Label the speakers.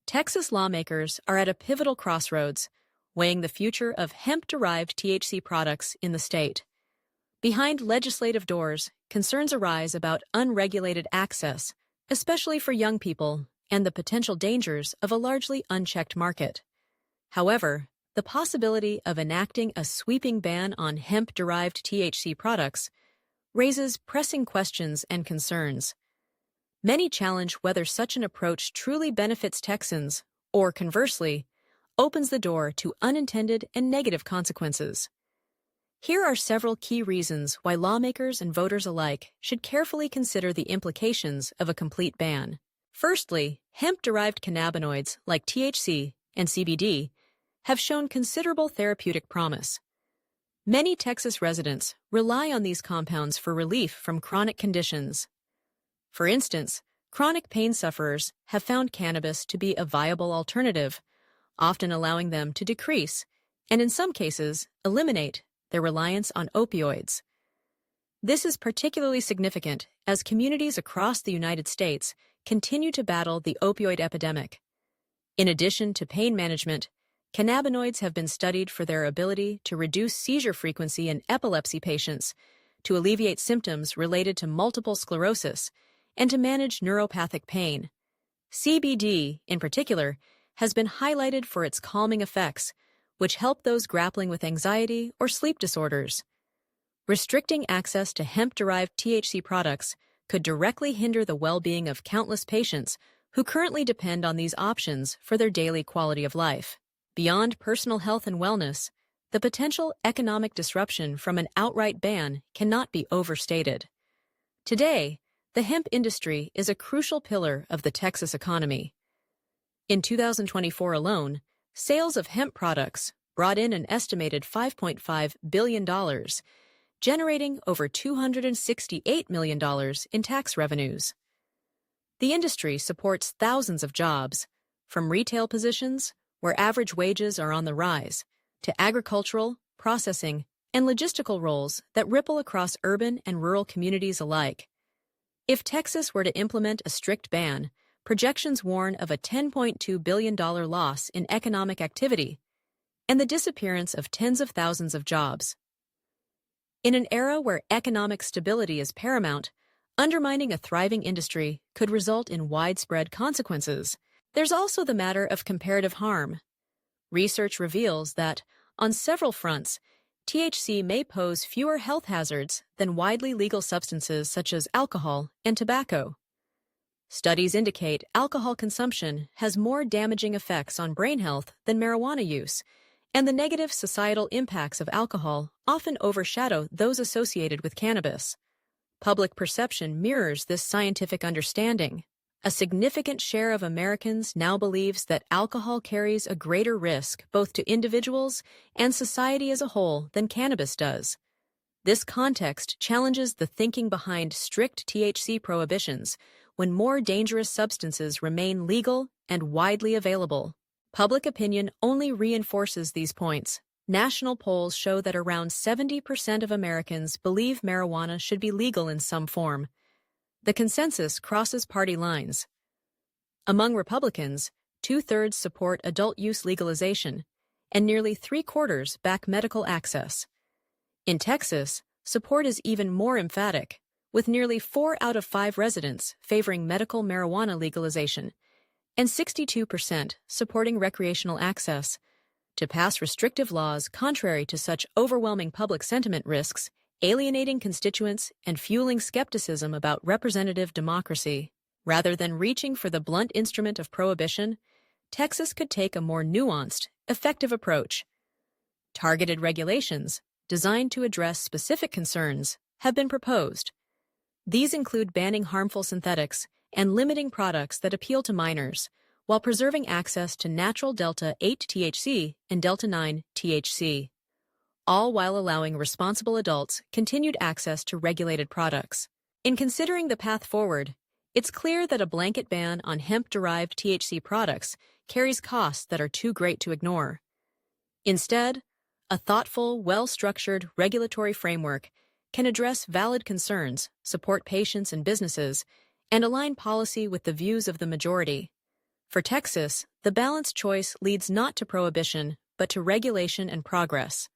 Speaker 1: Texas lawmakers are at a pivotal crossroads, weighing the future of hemp-derived THC products in the state. Behind legislative doors, concerns arise about unregulated access, especially for young people, and the potential dangers of a largely unchecked market. However, the possibility of enacting a sweeping ban on hemp-derived THC products raises pressing questions and concerns. Many challenge whether such an approach truly benefits Texans or, conversely, opens the door to unintended and negative consequences. Here are several key reasons why lawmakers and voters alike should carefully consider the implications of a complete ban. Firstly, hemp-derived cannabinoids like THC and CBD have shown considerable therapeutic promise. Many Texas residents rely on these compounds for relief from chronic conditions. For instance, chronic pain sufferers have found cannabis to be a viable alternative, often allowing them to decrease, and in some cases, eliminate their reliance on opioids. This is particularly significant as communities across the United States continue to battle the opioid epidemic. In addition to pain management, cannabinoids have been studied for their ability to reduce seizure frequency in epilepsy patients, to alleviate symptoms related to multiple sclerosis, and to manage neuropathic pain. CBD, in particular, has been highlighted for its calming effects, which help those grappling with anxiety or sleep disorders. Restricting access to hemp-derived THC products could directly hinder the well-being of countless patients who currently depend on these options for their daily quality of life. Beyond personal health and wellness, the potential economic disruption from an outright ban cannot be overstated. Today, the hemp industry is a crucial pillar of the Texas economy. In 2024 alone, sales of hemp products brought in an estimated $5.5 billion, generating over $268 million in tax revenues. The industry supports thousands of jobs, from retail positions, where average wages are on the rise, to agricultural, processing, and logistical roles that ripple across urban and rural communities alike. If Texas were to implement a strict ban, projections warn of a $10.2 billion loss in economic activity and the disappearance of tens of thousands of jobs. In an era where economic stability is paramount, undermining a thriving industry could result in widespread consequences. There's also the matter of comparative harm. Research reveals that, on several fronts, THC may pose fewer health hazards than widely legal substances such as alcohol and tobacco. Studies indicate alcohol consumption has more damaging effects on brain health than marijuana use, and the negative societal impacts of alcohol often overshadow those associated with cannabis. Public perception mirrors this scientific understanding. A significant share of Americans now believes that alcohol carries a greater risk both to individuals and society as a whole than cannabis does. This context challenges the thinking behind strict THC prohibitions when more dangerous substances remain legal and widely available. Public opinion only reinforces these points. National polls show that around 70% of Americans believe marijuana should be legal in some form. The consensus crosses party lines. Among Republicans, 2/3 support adult use legalization, and nearly 3/4 back medical access. In Texas, support is even more emphatic, with nearly 4 out of 5 residents favoring medical marijuana legalization, and 62% supporting recreational access. To pass restrictive laws contrary to such overwhelming public sentiment risks alienating constituents and fueling skepticism about representative democracy. Rather than reaching for the blunt instrument of prohibition, Texas could take a more nuanced, effective approach. Targeted regulations, designed to address specific concerns, have been proposed. These include banning harmful synthetics and limiting products that appeal to minors, while preserving access to natural Delta-8 THC and Delta-9 THC, all while allowing responsible adults continued access to regulated products. In considering the path forward, it's clear that a blanket ban on hemp-derived THC products carries costs that are too great to ignore. Instead, a thoughtful, well-structured regulatory framework can address valid concerns, support patients and businesses, and align policy with the views of the majority. For Texas, the balanced choice leads not to prohibition, but to regulation and progress.